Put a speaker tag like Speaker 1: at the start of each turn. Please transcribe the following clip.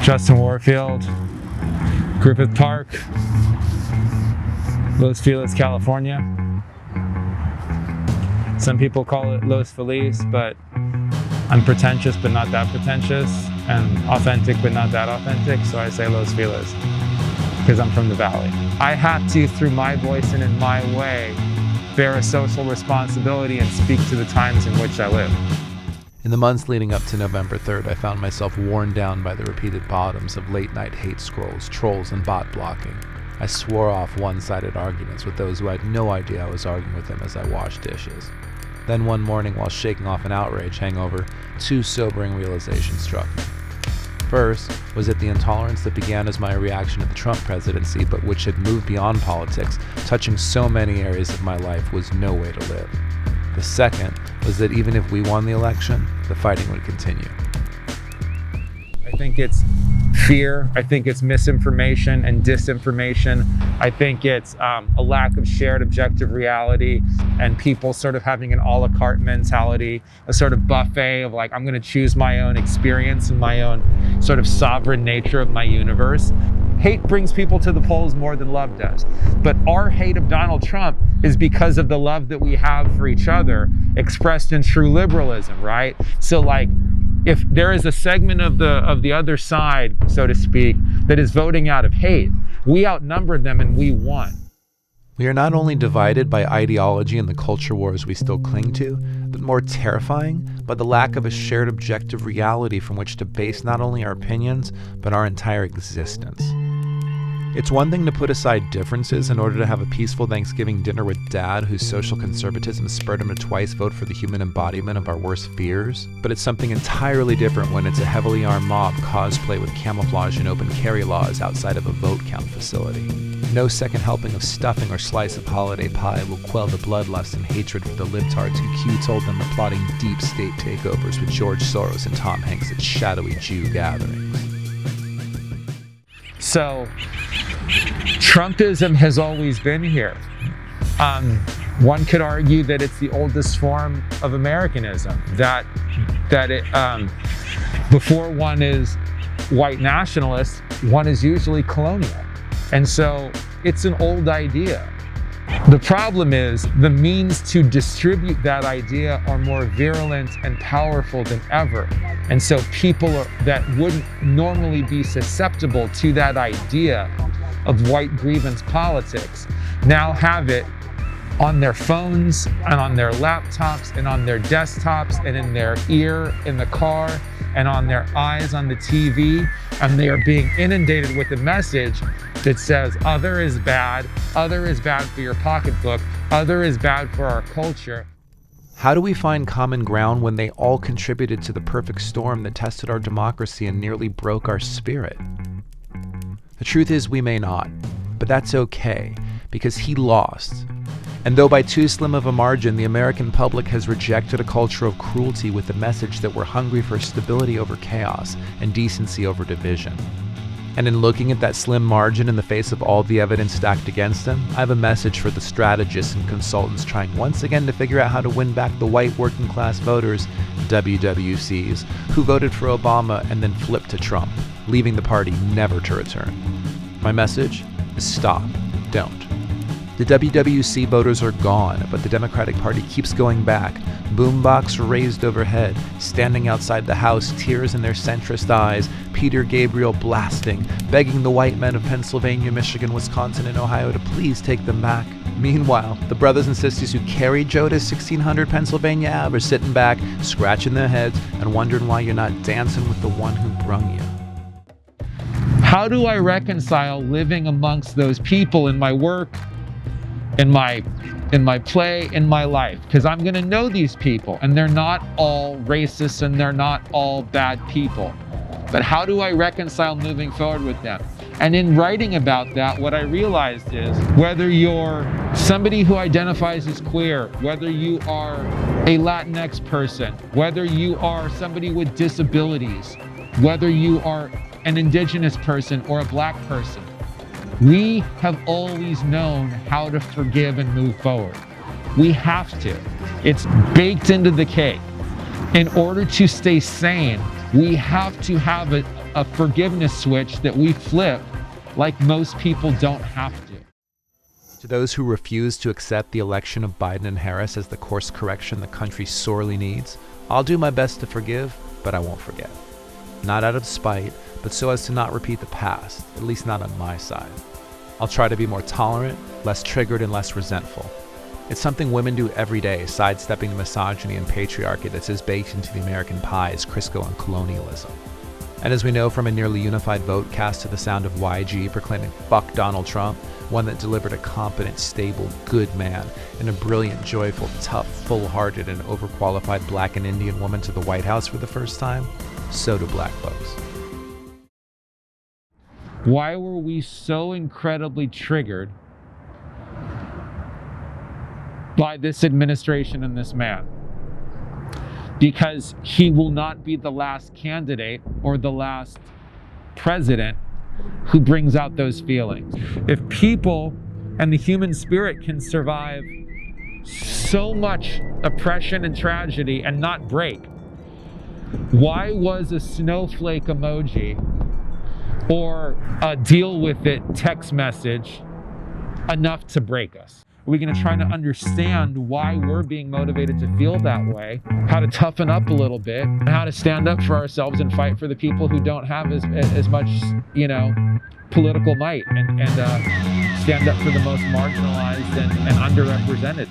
Speaker 1: Justin Warfield, Griffith Park, Los Feliz, California. Some people call it Los Feliz, but I'm pretentious but not that pretentious, and authentic but not that authentic, so I say Los Feliz, because I'm from the Valley. I have to, through my voice and in my way, bear a social responsibility and speak to the times in which I live.
Speaker 2: In the months leading up to November 3rd, I found myself worn down by the repeated bottoms of late-night hate scrolls, trolls, and bot blocking. I swore off one-sided arguments with those who had no idea I was arguing with them as I washed dishes. Then one morning, while shaking off an outrage hangover, two sobering realizations struck me. First was that the intolerance that began as my reaction to the Trump presidency, but which had moved beyond politics, touching so many areas of my life, was no way to live. The second was that even if we won the election, the fighting would continue.
Speaker 1: I think it's fear. I think it's misinformation and disinformation. I think it's a lack of shared objective reality and people sort of having an a la carte mentality, a sort of buffet of like, I'm going to choose my own experience and my own sort of sovereign nature of my universe. Hate brings people to the polls more than love does. But our hate of Donald Trump is because of the love that we have for each other expressed in true liberalism, right? So like, if there is a segment of the other side, so to speak, that is voting out of hate, we outnumber them and we won.
Speaker 2: We are not only divided by ideology and the culture wars we still cling to, but more terrifying by the lack of a shared objective reality from which to base not only our opinions, but our entire existence. It's one thing to put aside differences in order to have a peaceful Thanksgiving dinner with Dad, whose social conservatism spurred him to twice vote for the human embodiment of our worst fears, but it's something entirely different when it's a heavily armed mob cosplay with camouflage and open carry laws outside of a vote count facility. No second helping of stuffing or slice of holiday pie will quell the bloodlust and hatred for the libtards who Q told them are plotting deep state takeovers with George Soros and Tom Hanks at shadowy Jew gatherings.
Speaker 1: So, Trumpism has always been here. One could argue that it's the oldest form of Americanism, that it, before one is white nationalist, one is usually colonial. And so it's an old idea. The problem is the means to distribute that idea are more virulent and powerful than ever. And so people that wouldn't normally be susceptible to that idea of white grievance politics now have it on their phones and on their laptops and on their desktops and in their ear in the car and on their eyes on the TV, and they are being inundated with a message that says other is bad for your pocketbook, other is bad for our culture.
Speaker 2: How do we find common ground when they all contributed to the perfect storm that tested our democracy and nearly broke our spirit? The truth is we may not, but that's okay, because he lost. And though by too slim of a margin, the American public has rejected a culture of cruelty with the message that we're hungry for stability over chaos and decency over division. And in looking at that slim margin in the face of all the evidence stacked against him, I have a message for the strategists and consultants trying once again to figure out how to win back the white working class voters, WWCs, who voted for Obama and then flipped to Trump, leaving the party never to return. My message is stop, don't. The WWC voters are gone, but the Democratic Party keeps going back. Boombox raised overhead, standing outside the House, tears in their centrist eyes, Peter Gabriel blasting, begging the white men of Pennsylvania, Michigan, Wisconsin, and Ohio to please take them back. Meanwhile, the brothers and sisters who carried Joe to 1600 Pennsylvania Ave are sitting back, scratching their heads, and wondering why you're not dancing with the one who brung you.
Speaker 1: How do I reconcile living amongst those people in my work, in my play, in my life? Because I'm going to know these people, and they're not all racist and they're not all bad people. But how do I reconcile moving forward with them? And in writing about that, what I realized is whether you're somebody who identifies as queer, whether you are a Latinx person, whether you are somebody with disabilities, whether you are an indigenous person or a black person, we have always known how to forgive and move forward. We have to. It's baked into the cake. In order to stay sane, we have to have a forgiveness switch that we flip like most people don't have to.
Speaker 2: To those who refuse to accept the election of Biden and Harris as the course correction the country sorely needs, I'll do my best to forgive, but I won't forget. Not out of spite, but so as to not repeat the past, at least not on my side. I'll try to be more tolerant, less triggered, and less resentful. It's something women do every day, sidestepping the misogyny and patriarchy that's as baked into the American pie as Crisco and colonialism. And as we know from a nearly unified vote cast to the sound of YG proclaiming "fuck Donald Trump," one that delivered a competent, stable, good man, and a brilliant, joyful, tough, full-hearted, and overqualified Black and Indian woman to the White House for the first time, so do Black folks.
Speaker 1: Why were we so incredibly triggered by this administration and this man? Because he will not be the last candidate or the last president who brings out those feelings. If people and the human spirit can survive so much oppression and tragedy and not break, why was a snowflake emoji or a deal with it text message enough to break us? Are we going to try to understand why we're being motivated to feel that way, how to toughen up a little bit, and how to stand up for ourselves and fight for the people who don't have as much, political might, and stand up for the most marginalized and underrepresented?